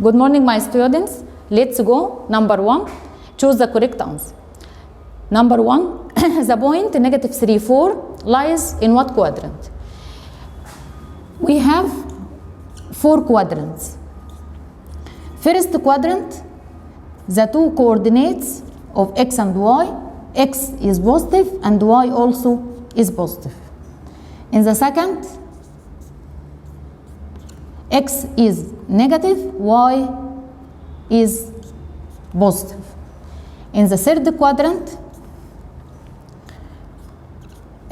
Good morning, my students. Let's go. Number 1. Choose the correct answer. Number 1. The point negative 3, 4 lies in what quadrant? We have 4 quadrants. First quadrant, the 2 coordinates of x and y, x is positive and y also is positive. In the second, x is negative, y is positive. In the third quadrant,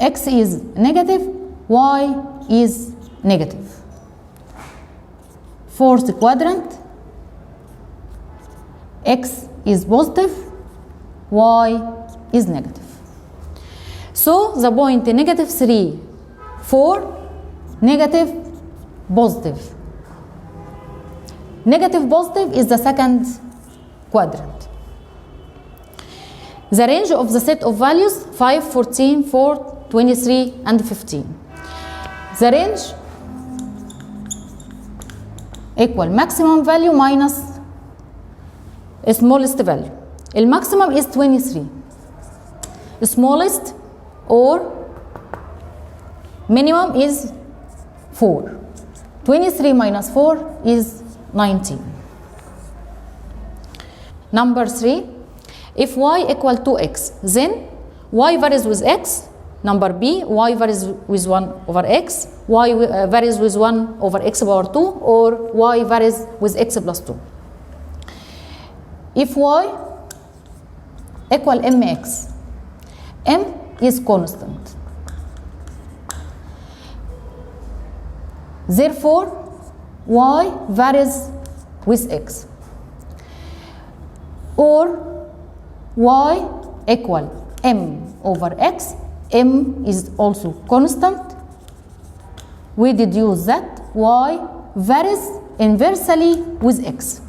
x is negative, y is negative. Fourth quadrant, x is positive, y is negative. So the point negative 3, 4, negative, positive. Negative positive is the second quadrant. The range of the set of values 5, 14, 4, 23 and 15. The range equal maximum value minus smallest value. The maximum is 23. The smallest or minimum is 4. 23 minus 4 is 19. Number 3. If y equal to x, then y varies with x. Number B, y varies with 1 over x, y varies with 1 over x power 2, or y varies with x plus 2. If y equal mx, m is constant. Therefore, y varies with x. Or y equal m over x, m is also constant. We deduce that y varies inversely with x.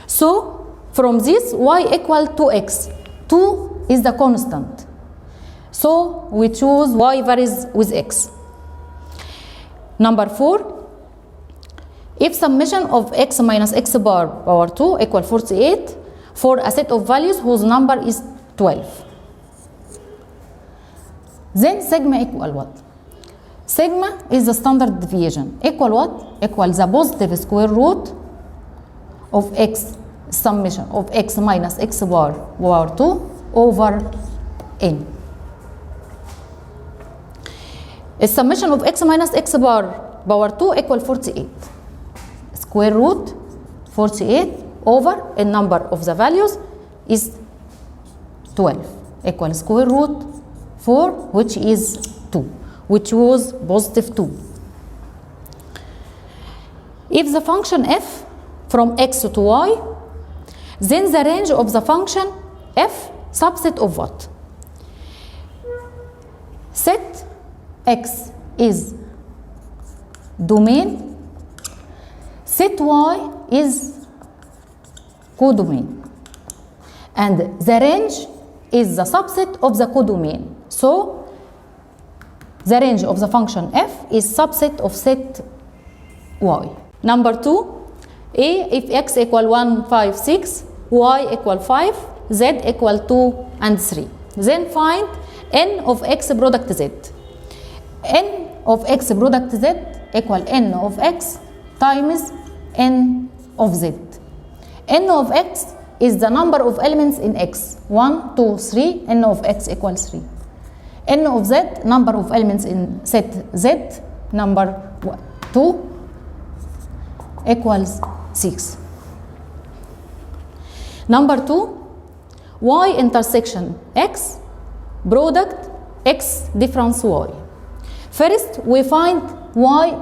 So from this, y equal to x, 2 is the constant. So we choose y varies with x. Number 4, if summation of x minus x power 2 equal 48 for a set of values whose number is 12. Then sigma equal what? Sigma is the standard deviation. Equal what? Equal the positive square root of x summation of x minus x power 2 over n. The summation of x minus x power 2 equal 48. Square root 48 over a number of the values is 12 equal square root 4, which is 2, which was positive 2. If the function f from x to y, then the range of the function f subset of what? Set x is domain, set y is codomain, and the range is the subset of the codomain. So the range of the function f is subset of set y. Number 2, if x equal 1, 5, 6, y equal 5, z equal 2 and 3. Then find n of x product z. N of x product z equal n of x times n of z. N of x is the number of elements in x. 1, 2, 3, n of x equals 3. N of z, number of elements in set z, number 2 equals 6. Number 2, y intersection x, product x difference y. First, we find y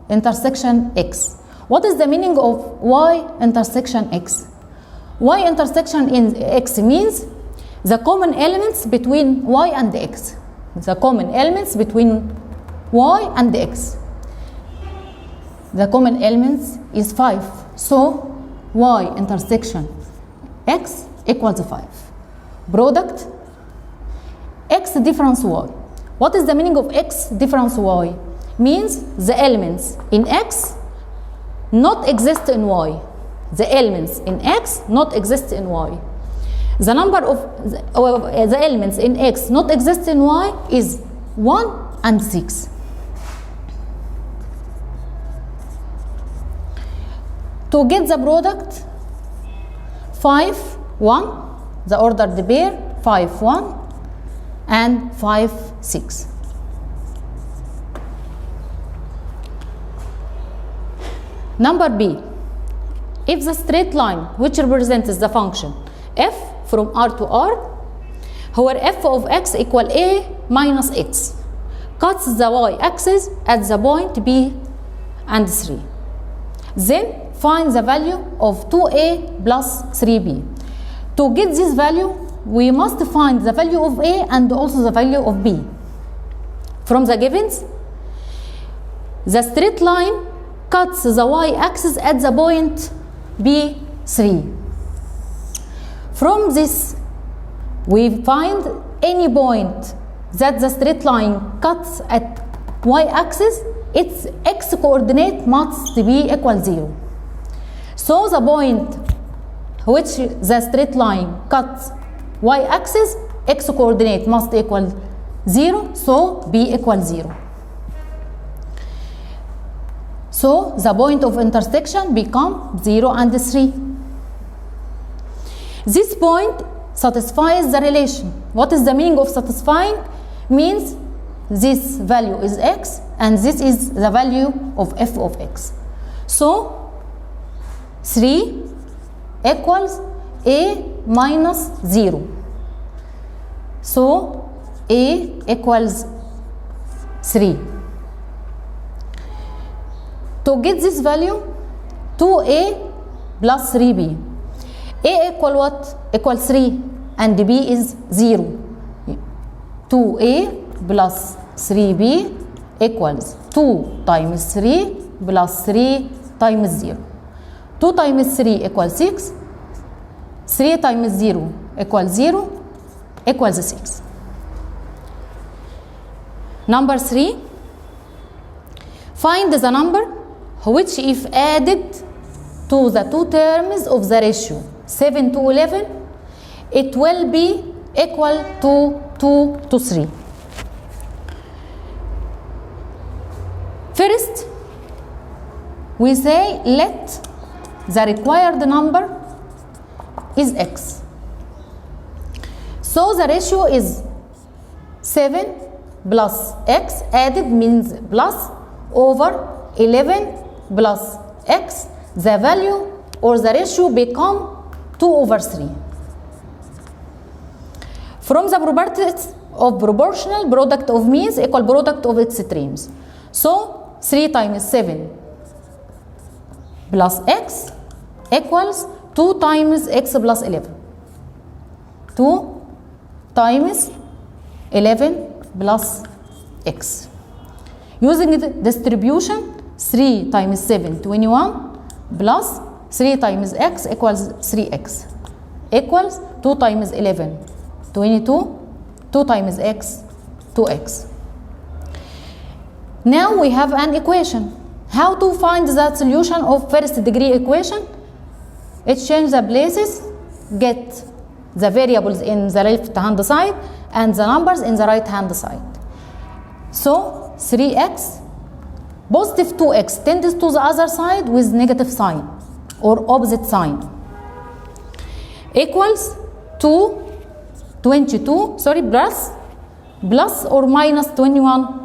intersection x. What is the meaning of y intersection x? Y intersection in x means the common elements between y and x. The common elements between y and x. The common elements is 5. So y intersection x equals 5. Product x difference y. What is the meaning of x difference y? Means the elements in x not exist in y. the elements in X not exist in Y. The number of the elements in X not exist in Y is 1 and 6. To get the product 5, 1, the ordered pair 5, 1 and 5, 6. Number B. If the straight line which represents the function f from R to R, where f of x equal a minus x, cuts the y-axis at the point B and 3, then find the value of 2a plus 3b. To get this value, we must find the value of a and also the value of b. From the givens, the straight line cuts the y-axis at the point B3. From this, we find any point that the straight line cuts at y-axis, its x-coordinate must be equal 0. So the point which the straight line cuts y-axis, x-coordinate must equal 0, so b equals 0. So the point of intersection become 0 and 3. This point satisfies the relation. What is the meaning of satisfying? Means this value is x and this is the value of f of x. So 3 equals a minus 0. So a equals 3. To get this value, 2a plus 3b. A equal what? Equal 3 and b is 0. 2a plus 3b equals 2 times 3 plus 3 times 0. 2 times 3 equals 6. 3 times 0 equals 0 equals 6. Number 3. Find the number which if added to the two terms of the ratio 7 to 11, it will be equal to 2 to 3. First, we say let the required number is x. So the ratio is 7 plus x, added means plus, over 11 plus x. The value or the ratio become 2 over 3. From the properties of proportional, product of means equal product of its terms. So 3 times 7 plus x equals 2 times x plus 11. 2 times 11 plus x. Using the distribution, 3 times 7, 21, plus 3 times x equals 3x, equals 2 times 11, 22, 2 times x, 2x. Now we have an equation. How to find the solution of first degree equation? Exchange the places, get the variables in the left hand side and the numbers in the right hand side. So 3x, positive 2x tends to the other side with negative sign or opposite sign, equals 22, plus or minus 21.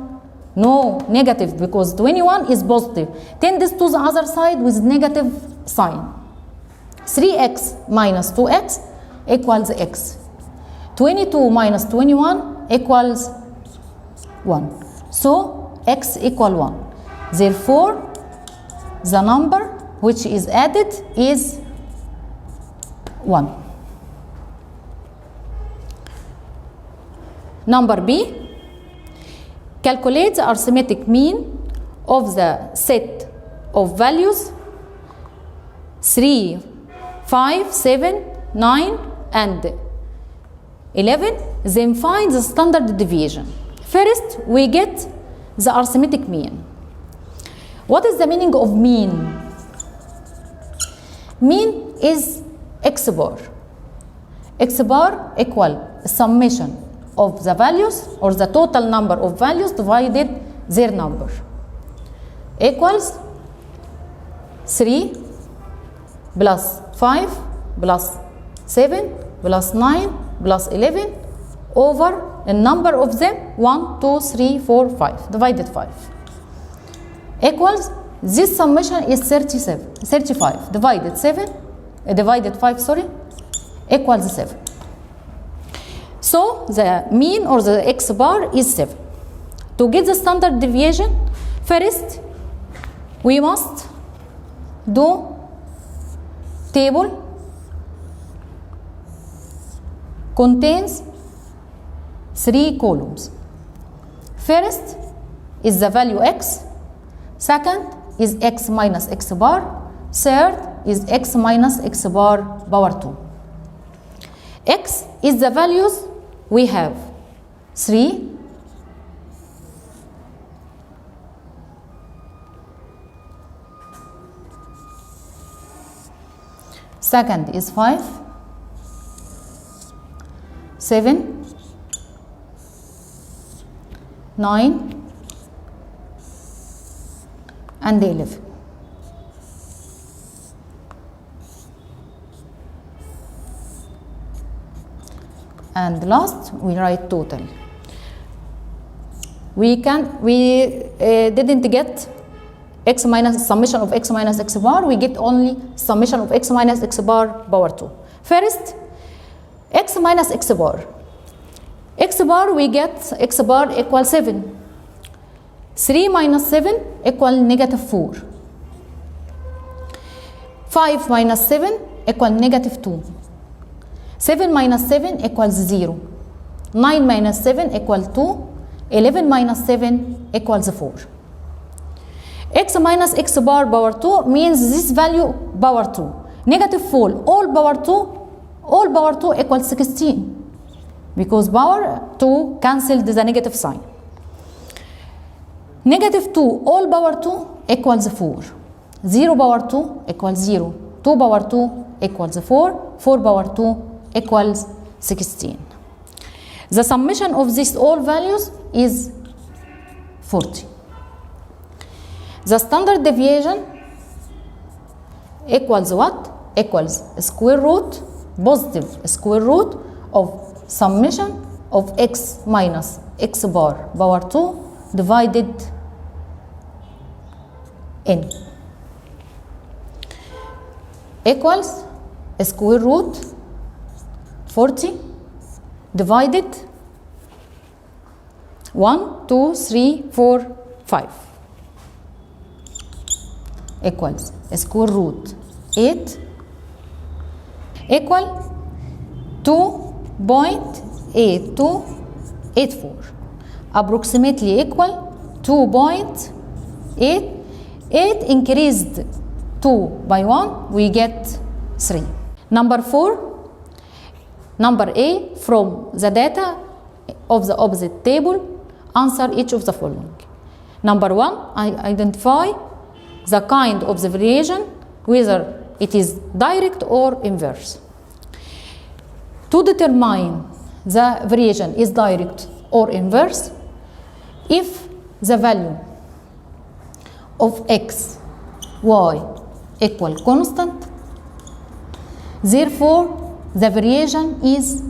No, negative, because 21 is positive, tends to the other side with negative sign. 3x minus 2x equals x. 22 minus 21 equals 1. So x equal 1. Therefore, the number which is added is 1. Number B. Calculate the arithmetic mean of the set of values 3, 5, 7, 9 and 11, then find the standard deviation. First, we get the arithmetic mean. What is the meaning of mean? Mean is x bar. X bar equal summation of the values or the total number of values divided their number. Equals 3 plus 5 plus 7 plus 9 plus 11 over a number of them 1, 2, 3, 4, 5 divided 5 equals this summation is 35 divided 5 equals 7. So the mean or the x bar is 7. To get the standard deviation, first we must do table contains 3 columns. First is the value x, second is x minus x bar, third is x minus x bar power 2. X is the values we have 3, second is 5, 7, 9 and 11. And last we write total. We didn't get x minus summation of x minus x bar, we get only summation of x minus x bar power 2. First, x minus x bar. X bar we get x bar equals 7. 3 minus 7 equal negative 4. 5 minus 7 equal negative 2. 7 minus 7 equals 0. 9 minus 7 equals 2. 11 minus 7 equals 4. X minus x bar power 2 means this value power 2. Negative 4 all power 2 equals 16 because power 2 cancelled the negative sign. Negative 2 all power 2 equals 4. 0 power 2 equals 0. 2 power 2 equals 4. 4 power 2 equals 16. The summation of these all values is 40. The standard deviation equals what? Equals square root, positive square root of summation of x minus x bar power 2 divided n equals square root 40 divided 1, 2, 3, 4, 5 equals square root 8 equal 2.8284 approximately equal 2.8. 8 increased 2 by 1 we get 3. Number 4, number A from the data of the opposite table, answer each of the following. Number 1, identify the kind of the variation, whether it is direct or inverse. To determine the variation is direct or inverse, if the value of x, y equal constant, therefore the variation is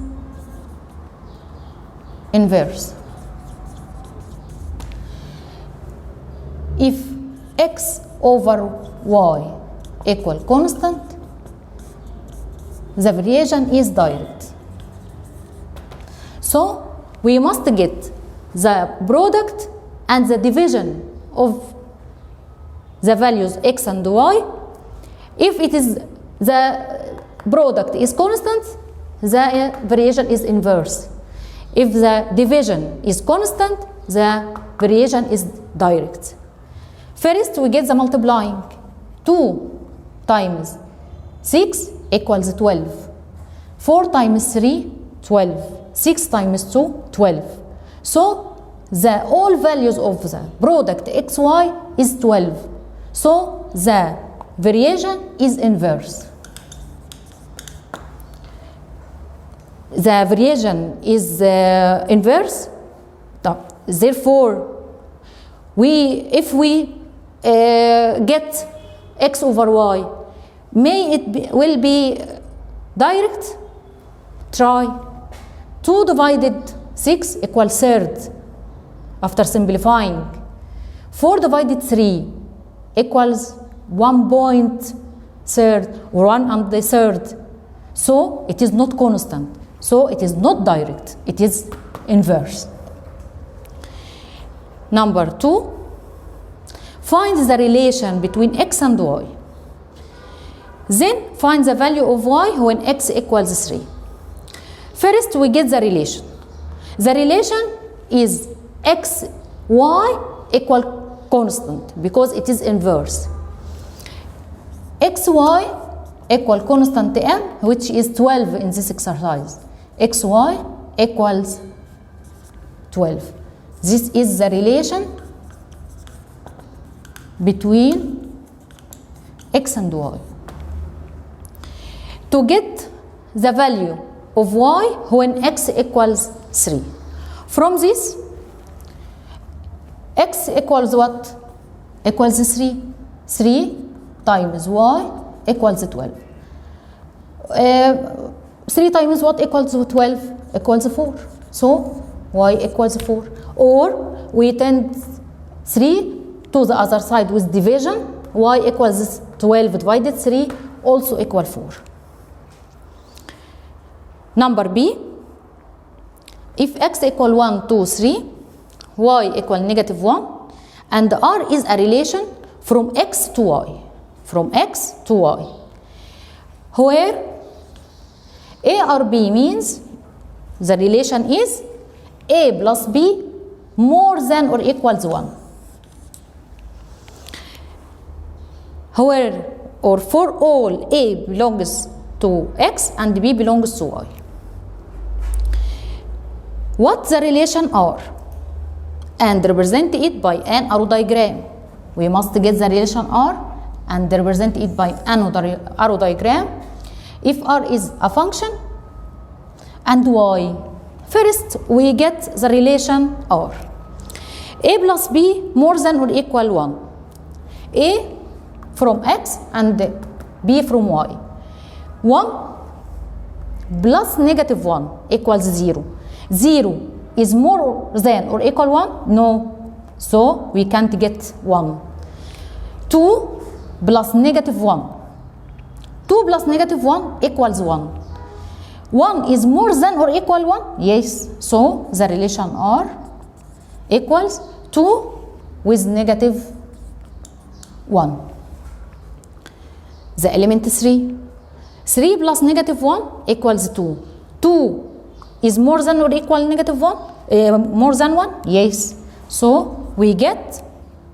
inverse. If x over y equal constant, the variation is direct. So we must get the product and the division of the values x and y. If it is the product is constant, the variation is inverse. If the division is constant, the variation is direct. First, we get the multiplying. 2 times 6 equals 12. 4 times 3, 12. 6 times 2, 12. So, the all values of the product xy is 12. So, the variation is inverse. the variation is inverse. Therefore, if we get x over y, will be direct? Try. 2 divided 6 equals third after simplifying. 4 divided 3 equals 1.3 or 1/3. So it is not constant. So it is not direct. It is inverse. Number 2, find the relation between x and y. Then find the value of y when x equals 3. First, we get the relation. The relation is x, y equal constant because it is inverse. xy equal constant m, which is 12 in this exercise. xy equals 12. This is the relation between x and y. To get the value of y when x equals 3. From this, x equals what? Equals 3. 3 times y equals 12. 3 times what equals 12? Equals 4. So y equals 4. Or we tend 3 to the other side with division. Y equals 12 divided 3 also equal 4. Number B, if x equal 1, 2, 3, y equal -1, and R is a relation from x to y. From x to y. Where A or B means the relation is A plus B more than or equals 1. Where or for all A belongs to x and B belongs to y. What the relation are and represent it by an arrow diagram. We must get the relation R and represent it by an arrow diagram. If R is a function and y. First, we get the relation R. A plus B more than or equal 1. A from x and B from y. 1 plus -1 equals 0. 0 is more than or equal 1? No. So we can't get 1. 2 plus -1. 2 plus -1 equals 1. 1 is more than or equal 1? Yes. So the relation R equals 2 with -1. The element 3. 3 plus -1 equals 2. 2 is more than or equal -1? More than 1? Yes. So we get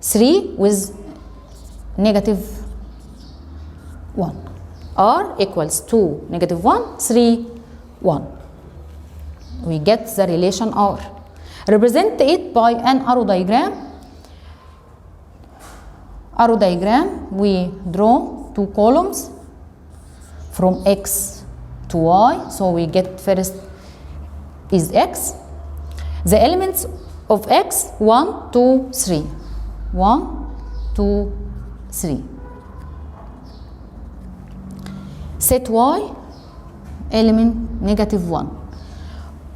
3 with -1. R equals 2, -1, 3, 1. We get the relation R. Represent it by an arrow diagram. Arrow diagram, we draw 2 columns from x to y. So we get first is x. The elements of x, 1, 2, 3. 1, 2, 3. Set y, element -1.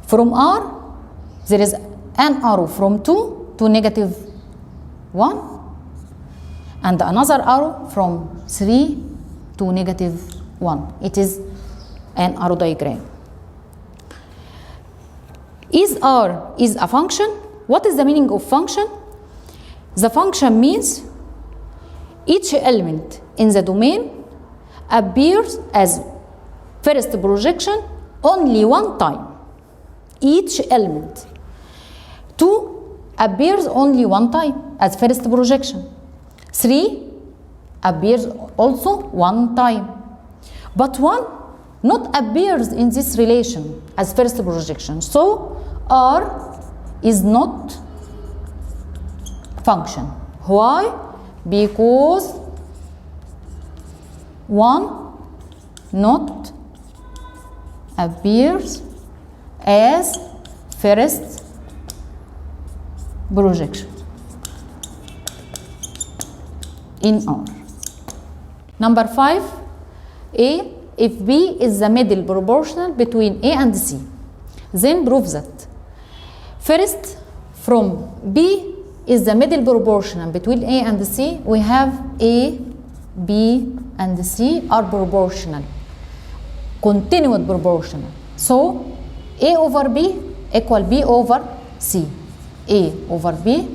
From R, there is an arrow from 2 to -1 and another arrow from 3 to -1. It is an arrow diagram. Is R is a function? What is the meaning of function? The function means each element in the domain appears as first projection only one time. Each element. 2 appears only one time as first projection. 3 appears also one time. But 1 not appears in this relation as first projection. So R is not function. Why? Because 1 not appears as first projection in R. Number 5, A, if B is the middle proportional between A and C, then prove that. First, from B is the middle proportional between A and C, we have A, B, and C are proportional, continuous proportional. So, A over B equal B over C. A over B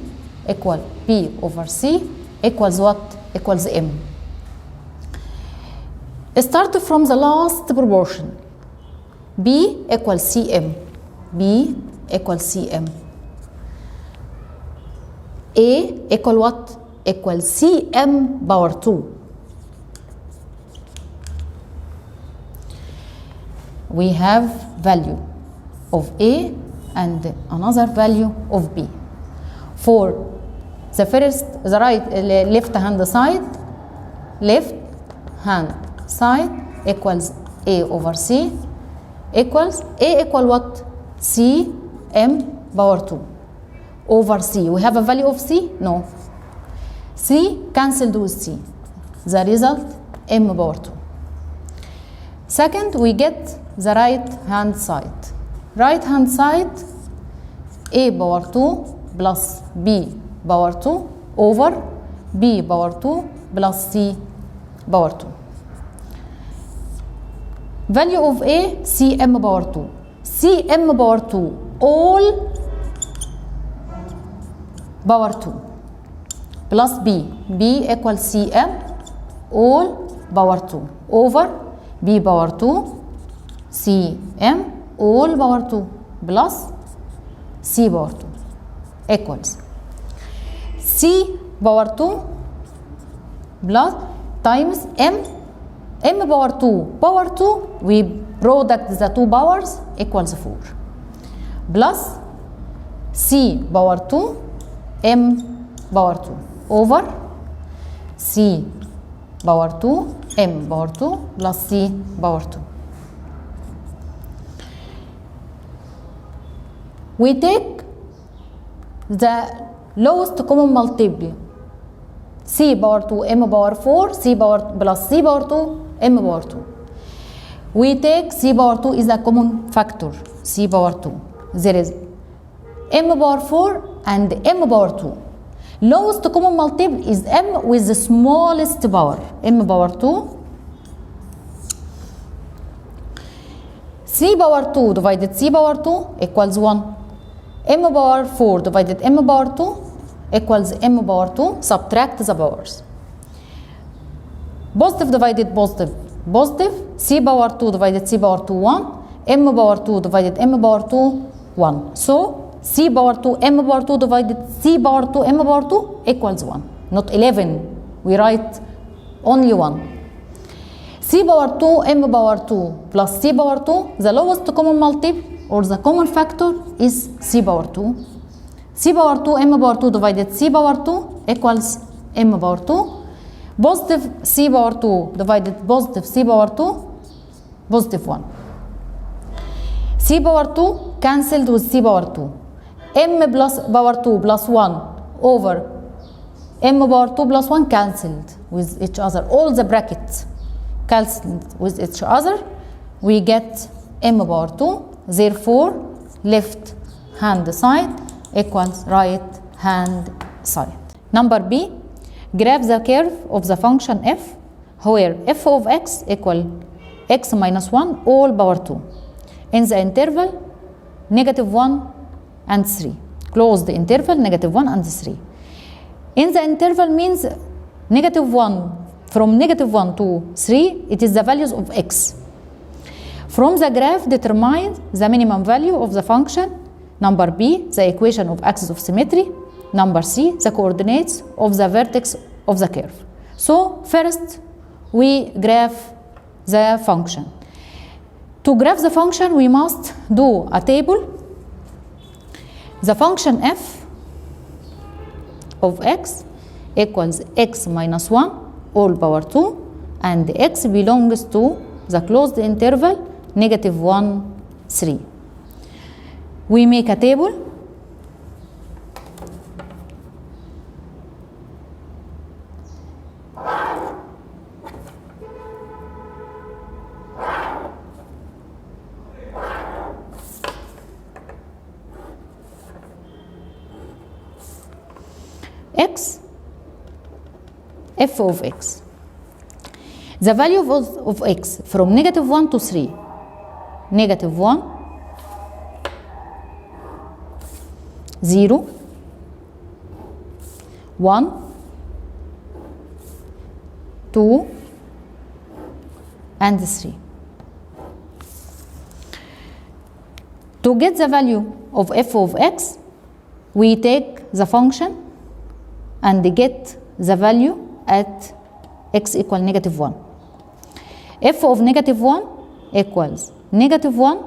equal B over C equals what? Equals M. Start from the last proportion. B equals Cm. B equals Cm. A equal what? Equal Cm power 2. We have value of A and another value of B. For the first, the left hand side equals A over C equals A equal what? C M power 2 over C. We have a value of C? No. C cancelled with C. The result M power 2. Second, we get the right hand side. Right hand side A power 2 plus B power 2 over B power 2 plus C power 2. Value of A, Cm power 2. Cm power 2 all power 2 plus B. B equals Cm all power 2 over B power 2 Cm all power 2 plus C power 2 equals C power 2 plus times M power 2 we product the two powers equals 4 plus C power 2 M power 2 over C power 2 M power 2 plus C power 2. We take the lowest common multiple C power 2 M power 4 C power plus C power 2 M power 2. We take C power 2 is a common factor, C power 2. There is M power 4 and M power 2. Lowest common multiple is M with the smallest power, M power 2. C power 2 divided C power 2 equals 1. M power 4 divided M power 2 equals M power 2. Subtract the powers. Positive divided positive, positive. C power 2 divided C power 2, 1. M power 2 divided M power 2, 1. So, C power 2 M power 2 divided C power 2 M power 2 equals 1. Not 11. We write only 1. C power 2 M power 2 plus C power 2. The lowest common multiple or the common factor is C power 2. C power 2 M power 2 divided C power 2 equals M power 2. Positive C power 2 divided positive C power 2, positive 1. C power 2 cancelled with C power 2. M plus power 2 plus 1 over M power 2 plus 1 cancelled with each other. All the brackets cancelled with each other. We get M power 2. Therefore, left hand side equals right hand side. Number B. Graph the curve of the function f, where f of x equal x minus 1 all power 2 in the interval -1 and 3. Close the interval -1 and 3. In the interval means -1 from -1 to 3, it is the values of x. From the graph, determine the minimum value of the function. Number B, the equation of axis of symmetry. Number C, the coordinates of the vertex of the curve. So first, we graph the function. To graph the function, we must do a table. The function f of x equals x minus 1 all power 2, and x belongs to the closed interval -1, 3. we make a table x, f of x. The value of x from -1 to 3. -1, 0, 1, 2, and 3. To get the value of f of x, we take the function and get the value at x equal -1. f of -1 equals -1,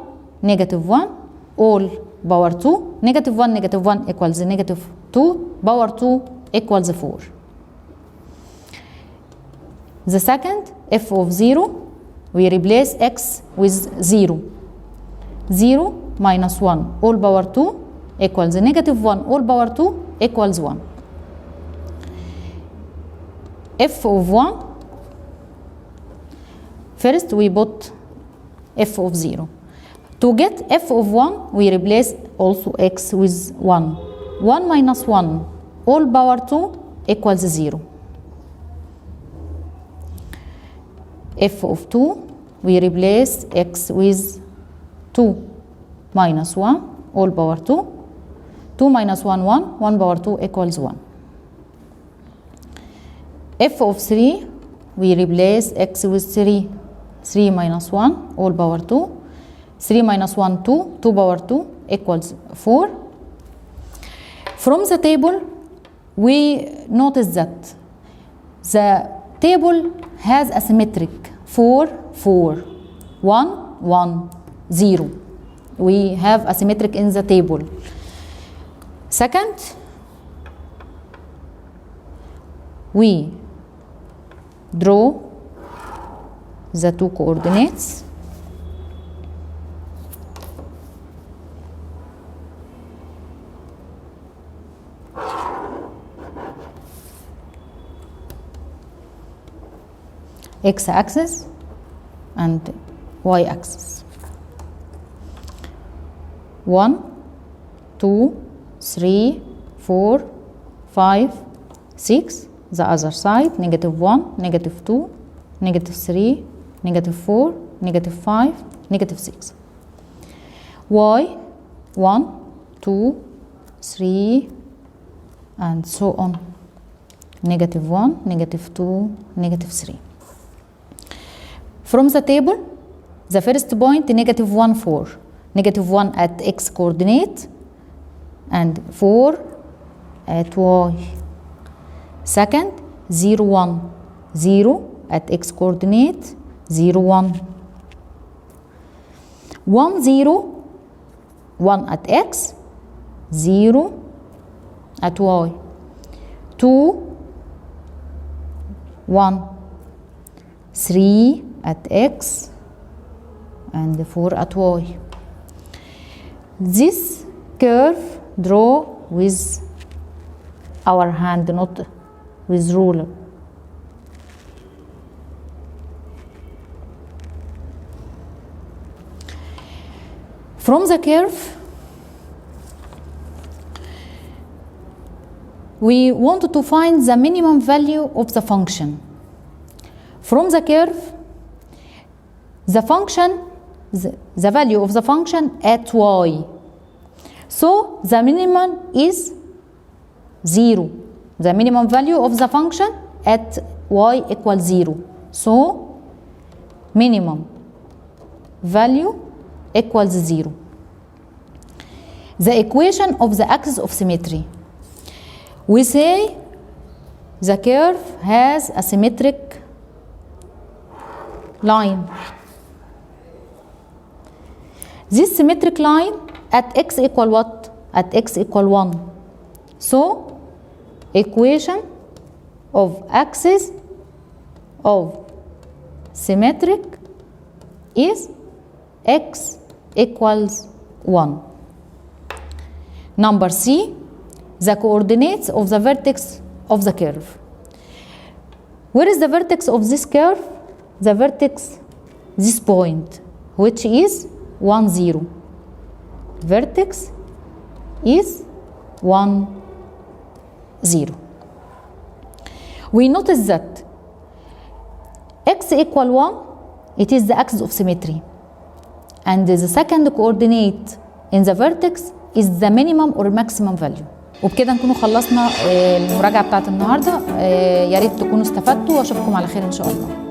-1, all power 2, -1, -1 equals -2, power 2 equals 4. The second, f of 0, we replace x with 0. 0 minus 1 all power 2 equals -1 all power 2 equals 1. f of 1, first we put f of 0. To get f of 1, we replace also x with 1. 1 minus 1 all power 2 equals 0. f of 2, we replace x with 2 minus 1 all power 2. 2 minus 1, 1, 1 power 2 equals 1. f of 3, we replace x with 3. 3 minus 1 all power 2. 3 minus 1, 2, 2 power 2 equals 4. From the table, we notice that the table has a symmetric 4, 4, 1, 1, 0. We have a symmetric in the table. Second, we draw the two coordinates. X-axis and y-axis. 1, 2, 3, 4, 5, 6. The other side, -1, -2, -3, -4, -5, -6. Y, 1, 2, 3, and so on. -1, -2, -3. From the table, the first point, -1, 4. -1 at x coordinate and 4 at y. Second, 0, 1. 0 at x coordinate, 0, 1. 1, 0, 1 at x, 0 at y. 2, 1. 3 at x and 4 at y. This curve draw with our hand, not with ruler. From the curve, we want to find the minimum value of the function. From the curve, the function, the value of the function at y. So the minimum is 0. The minimum value of the function at y equals 0. So minimum value equals 0. The equation of the axis of symmetry. We say the curve has a symmetric line. This symmetric line at x equal what? At x equal 1. So equation of axis of symmetric is x equals 1. Number C, the coordinates of the vertex of the curve. Where is the vertex of this curve? The vertex, this point, which is 1, 0. Vertex is 1, 0. We notice that x equal 1, it is the axis of symmetry. And the second coordinate in the vertex is the minimum or maximum value. وبكده نكونوا خلصنا المراجعة بتاعت النهاردة. يا ريت تكونوا استفدتوا واشوفكم على خير ان شاء الله.